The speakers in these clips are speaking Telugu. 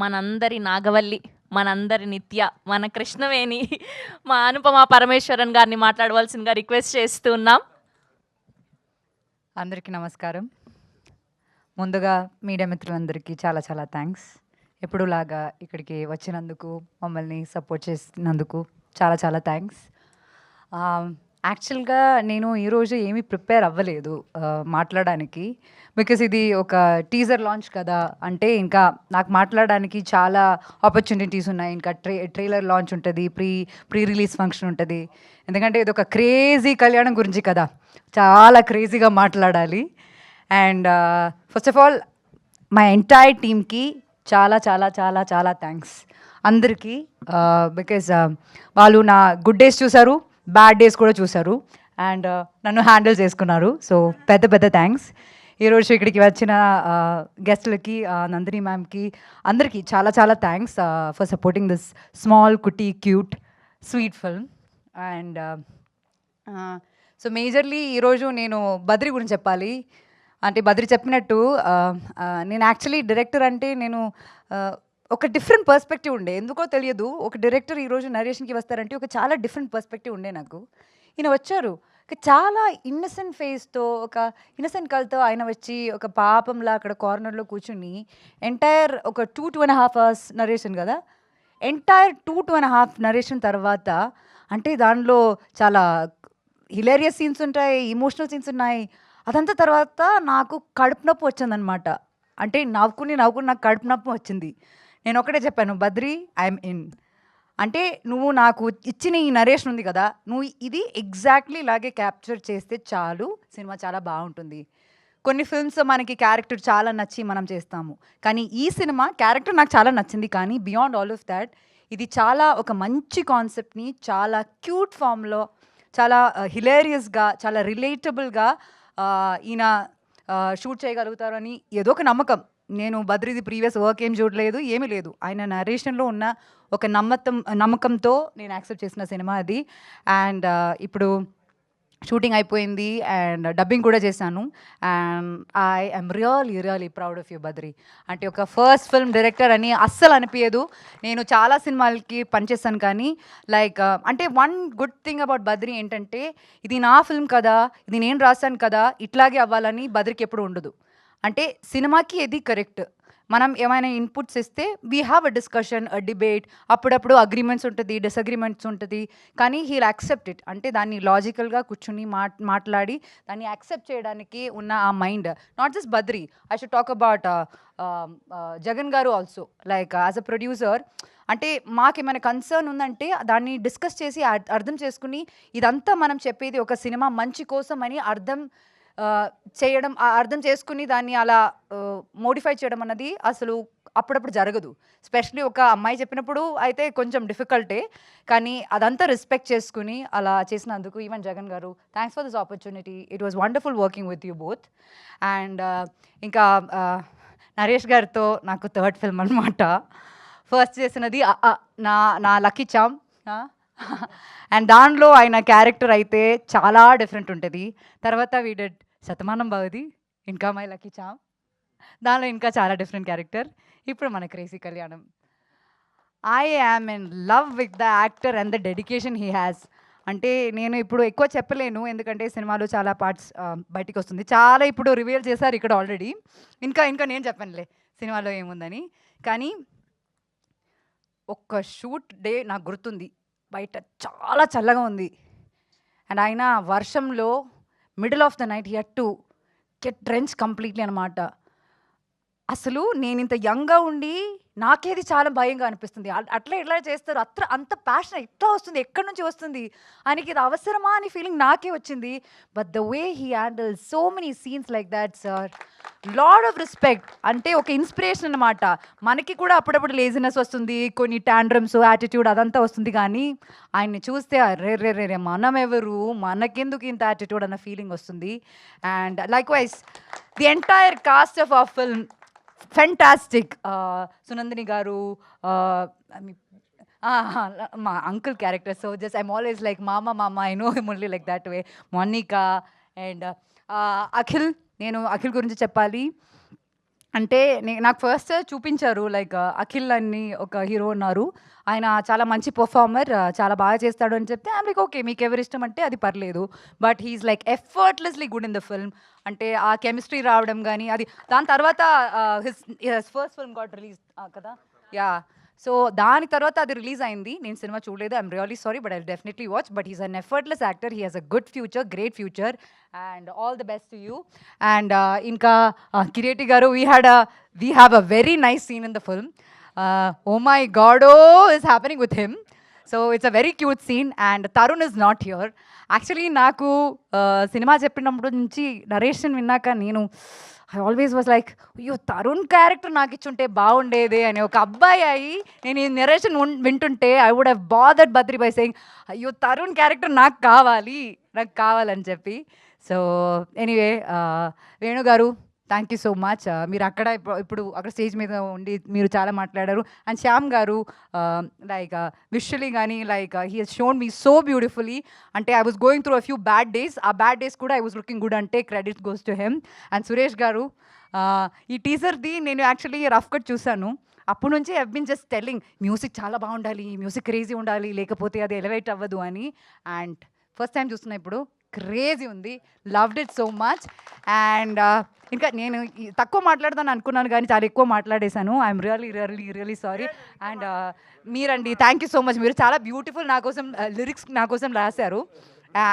మనందరి నాగవల్లి, మనందరి నిత్య, మన కృష్ణవేణి, మా అనుపమ పరమేశ్వరన్ గారిని మాట్లాడవలసిందిగా రిక్వెస్ట్ చేస్తూ ఉన్నాం. అందరికీ నమస్కారం. ముందుగా మీడియా మిత్రులందరికీ చాలా చాలా థ్యాంక్స్. ఎప్పుడులాగా ఇక్కడికి వచ్చినందుకు, మమ్మల్ని సపోర్ట్ చేసినందుకు చాలా చాలా థ్యాంక్స్. యాక్చువల్గా నేను ఈరోజు ఏమీ ప్రిపేర్ అవ్వలేదు మాట్లాడడానికి. బికాస్ ఇది ఒక టీజర్ లాంచ్ కదా, అంటే ఇంకా నాకు మాట్లాడడానికి చాలా ఆపర్చునిటీస్ ఉన్నాయి. ఇంకా ట్రైలర్ లాంచ్ ఉంటుంది, ప్రీ రిలీజ్ ఫంక్షన్ ఉంటుంది. ఎందుకంటే ఇది ఒక క్రేజీ కళ్యాణం గురించి కదా, చాలా క్రేజీగా మాట్లాడాలి. And first of all my entire టీమ్కి చాలా చాలా చాలా చాలా థ్యాంక్స్ అందరికీ. బికాజ్ వాళ్ళు నా గుడ్ డేస్ చూశారు, బ్యాడ్ డేస్ కూడా చూశారు, అండ్ నన్ను హ్యాండిల్ చేసుకున్నారు. సో పెద్ద పెద్ద థ్యాంక్స్. ఈరోజు ఇక్కడికి వచ్చిన గెస్ట్లకి, నందిని మ్యామ్కి, అందరికీ చాలా చాలా thanks for supporting this small cutie cute sweet film. And so majorly ఈరోజు నేను బద్రి గురించి చెప్పాలి. అంటే బద్రి చెప్పినట్టు నేను యాక్చువల్లీ డైరెక్టర్ అంటే నేను ఒక డిఫరెంట్ పర్స్పెక్టివ్ ఉండే, ఎందుకో తెలియదు. ఒక డైరెక్టర్ ఈరోజు నరేషన్కి వస్తారంటే ఒక చాలా డిఫరెంట్ పర్స్పెక్టివ్ ఉండే నాకు. ఈయన వచ్చారు, చాలా ఇన్నసెంట్ ఫేస్తో, ఒక ఇన్నసెంట్ కల్తో ఆయన వచ్చి ఒక పాపంలా అక్కడ కార్నర్లో కూర్చుని ఎంటైర్ ఒక 2.5 hours నరేషన్ కదా, ఎంటైర్ 2.5 నరేషన్ తర్వాత అంటే దానిలో చాలా హిలేరియస్ సీన్స్ ఉంటాయి, ఇమోషనల్ సీన్స్ ఉన్నాయి. అదంతా తర్వాత నాకు కడుపు నొప్పి వచ్చిందనమాట. అంటే నవ్వుకుని నాకు కడుపు నొప్పి వచ్చింది. నేను ఒకటే చెప్పాను, బద్రి ఐఎమ్ ఇన్. అంటే నువ్వు నాకు ఇచ్చిన ఈ నరేషన్ ఉంది కదా, నువ్వు ఇది ఎగ్జాక్ట్లీ ఇలాగే క్యాప్చర్ చేస్తే చాలు, సినిమా చాలా బాగుంటుంది. కొన్ని ఫిల్మ్స్ మనకి క్యారెక్టర్ చాలా నచ్చి మనం చేస్తాము, కానీ ఈ సినిమా క్యారెక్టర్ నాకు చాలా నచ్చింది. కానీ బియాండ్ ఆల్ ఆఫ్ దాట్ ఇది చాలా ఒక మంచి కాన్సెప్ట్ని చాలా క్యూట్ ఫామ్లో, చాలా హిలేరియస్గా, చాలా రిలేటబుల్గా ఈయన షూట్ చేయగలుగుతారని ఏదో ఒక నమ్మకం. నేను బద్రిది ప్రీవియస్ వర్క్ ఏం చూడలేదు, ఏమీ లేదు. ఆయన నరేషన్లో ఉన్న ఒక నమ్మకంతో నేను యాక్సెప్ట్ చేసిన సినిమా అది. అండ్ ఇప్పుడు షూటింగ్ అయిపోయింది అండ్ డబ్బింగ్ కూడా చేశాను. And I am really proud of you Badri. అంటే ఒక ఫస్ట్ ఫిల్మ్ డైరెక్టర్ అని అస్సలు అనిపించదు. నేను చాలా సినిమాలకి పనిచేస్తాను, కానీ లైక్ అంటే one good thing about Badri ఏంటంటే, ఇది నా ఫిల్మ్ కదా, ఇది నేను రాశాను కదా, ఇట్లాగే అవ్వాలని బద్రికి ఎప్పుడు ఉండదు. అంటే సినిమాకి ఇది కరెక్ట్, మనం ఏమైనా ఇన్పుట్స్ ఇస్తే we have a discussion, a debate, అప్పుడప్పుడు అగ్రిమెంట్స్ ఉంటుంది, డిసగ్రిమెంట్స్ ఉంటుంది, కానీ హీల్ యాక్సెప్ట్ ఇట్. అంటే దాన్ని లాజికల్గా కూర్చుని మాట్లాడి దాన్ని యాక్సెప్ట్ చేయడానికి ఉన్న ఆ mind. Not just Badri, I should talk about Jagan గారు also. Like as a producer, అంటే మాకేమైనా కన్సర్న్ ఉందంటే దాన్ని డిస్కస్ చేసి అర్థం చేసుకుని, ఇదంతా మనం చెప్పేది ఒక సినిమా మంచి కోసం అని అర్థం చేసుకుని దాన్ని అలా మోడిఫై చేయడం అన్నది అసలు అప్పుడప్పుడు జరగదు. స్పెషలీ ఒక అమ్మాయి చెప్పినప్పుడు అయితే కొంచెం డిఫికల్టే, కానీ అదంతా రెస్పెక్ట్ చేసుకుని అలా చేసినందుకు ఈవెన్ జగన్ గారు, thanks for this opportunity. It was wonderful working with you both. And ఇంకా నరేష్ గారితో నాకు థర్డ్ ఫిల్మ్ అనమాట. ఫస్ట్ చేసినది నా లక్కీ చామ్. అండ్ దానిలో ఆయన క్యారెక్టర్ అయితే చాలా డిఫరెంట్ ఉంటుంది. తర్వాత వీ డిడ్ శతమానం భవతి, ఇంకా మై లక్కీ చామ్. దానిలో ఇంకా చాలా డిఫరెంట్ క్యారెక్టర్. ఇప్పుడు మన క్రేజీ కళ్యాణం. I am in love with the actor and the dedication he has. అంటే నేను ఇప్పుడు ఎక్కువ చెప్పలేను, ఎందుకంటే సినిమాలో చాలా పార్ట్స్ బయటికి వస్తుంది. చాలా ఇప్పుడు రివీల్ చేశారు ఇక్కడ ఆల్రెడీ. ఇంకా నేను చెప్పనులే సినిమాలో ఏముందని. కానీ ఒక్క షూట్ డే నాకు గుర్తుంది, బయట చాలా చల్లగా ఉంది అండ్ ఆయన వర్షంలో middle of the night he had to get drench completely అనమాట. అసలు నేను ఇంత యంగ్గా ఉండి నాకేది చాలా భయంగా అనిపిస్తుంది. అట్లా ఎట్లా చేస్తారు, అంత ప్యాషన్ ఎట్లా వస్తుంది, ఎక్కడి నుంచి వస్తుంది, ఆయనకి ఇది అవసరమా అని ఫీలింగ్ నాకే వచ్చింది. But the way he handle so many scenes like that sir, lot of respect. అంటే ఒక ఇన్స్పిరేషన్ అనమాట. మనకి కూడా అప్పుడప్పుడు లేజినెస్ వస్తుంది, కొన్ని టాండ్రమ్స్, యాటిట్యూడ్ అదంతా వస్తుంది, కానీ ఆయన్ని చూస్తే రే మనం ఎవరు, మనకెందుకు ఇంత యాటిట్యూడ్ అన్న ఫీలింగ్ వస్తుంది. And likewise the entire cast of our film fantastic. Sunandini గారు, మా uncle character, so just I'm always like మామ, I know him only like that way. Monika and Akhil. నేను అఖిల్ గురించి చెప్పాలి. అంటే నాకు ఫస్ట్ చూపించారు లైక్ అఖిల్ అని ఒక హీరో ఉన్నారు. ఆయన చాలా మంచి పెర్ఫార్మర్, చాలా బాగా చేస్తాడు అని చెప్తే ఐయామ్ లైక్ ఓకే, మీకెవరు ఇష్టం అంటే అది పర్లేదు. But he is like effortlessly good in the film. అంటే ఆ కెమిస్ట్రీ రావడం గానీ అది దాని తర్వాత his first film got release కదా! యాహ్! సో దాని తర్వాత అది రిలీజ్ అయింది. నేను సినిమా చూడలేదు. I'm really sorry but I'll definitely watch. But he is an effortless actor. He has a good future, great future and all the best to you. And ఇంకా కిరీటి గారు we have a very nice scene in the film. Oh my God, oh is happening with him. So it's a very cute scene and Tarun is not here. Actually నాకు సినిమా చెప్పినప్పటి నుంచి నరేషన్ విన్నాక నేను ఐ ఆల్వేస్ వాజ్ లైక్ అయ్యో తరుణ్ క్యారెక్టర్ నాకు ఇచ్చుంటే బాగుండేదే అని. ఒక అబ్బాయి అయ్యి నేను ఈ నరేషన్ వింటుంటే I would have bothered Badri by saying అయ్యో తరుణ్ క్యారెక్టర్ నాకు కావాలని చెప్పి. సో ఎనీవే వేణు గారు థ్యాంక్ యూ సో మచ్. మీరు ఇప్పుడు అక్కడ స్టేజ్ మీద ఉండి మీరు చాలా మాట్లాడారు. అండ్ శ్యామ్ గారు లైక్ విజువల్లీ కానీ like he he's shown me so beautifully. అంటే I was going through a few bad days. ఆ బ్యాడ్ డేస్ కూడా ఐ వాస్ లుకింగ్ గుడ్ అంటే credit goes to him. And Suresh గారు ఈ టీజర్ది నేను యాక్చువల్లీ రఫ్ కట్ చూశాను. అప్పటి నుంచి I been just telling music చాలా బాగుండాలి, మ్యూజిక్ క్రేజీ ఉండాలి, లేకపోతే అది ఎలివేట్ అవ్వదు అని. అండ్ ఫస్ట్ టైం చూస్తున్నా ఇప్పుడు క్రేజీ ఉంది. Loved it so much. And ఇంకా నేను తక్కువ మాట్లాడదాను అనుకున్నాను కానీ చాలా ఎక్కువ మాట్లాడేశాను. I'm really sorry. అండ్ మీరండి థ్యాంక్ యూ సో మచ్. మీరు చాలా బ్యూటిఫుల్ నా కోసం లిరిక్స్ నా కోసం రాశారు.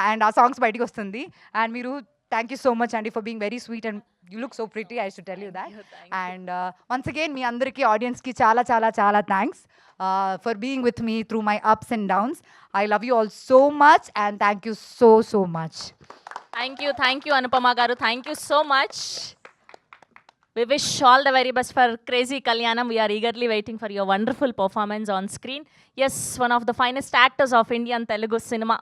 అండ్ ఆ సాంగ్స్ బయటికి వస్తుంది. అండ్ మీరు థ్యాంక్ యూ సో మచ్ అండి for being very sweet and you look so pretty. I should tell you that. And once again మీ అందరికీ ఆడియన్స్కి చాలా చాలా చాలా thanks for being with me through my ups and downs. I love you all so much and thank you so much. Thank you Anupama garu. Thank you so much. We wish all the very best for Crazy Kalyanam. We are eagerly waiting for your wonderful performance on screen. Yes, one of the finest actors of Indian Telugu cinema.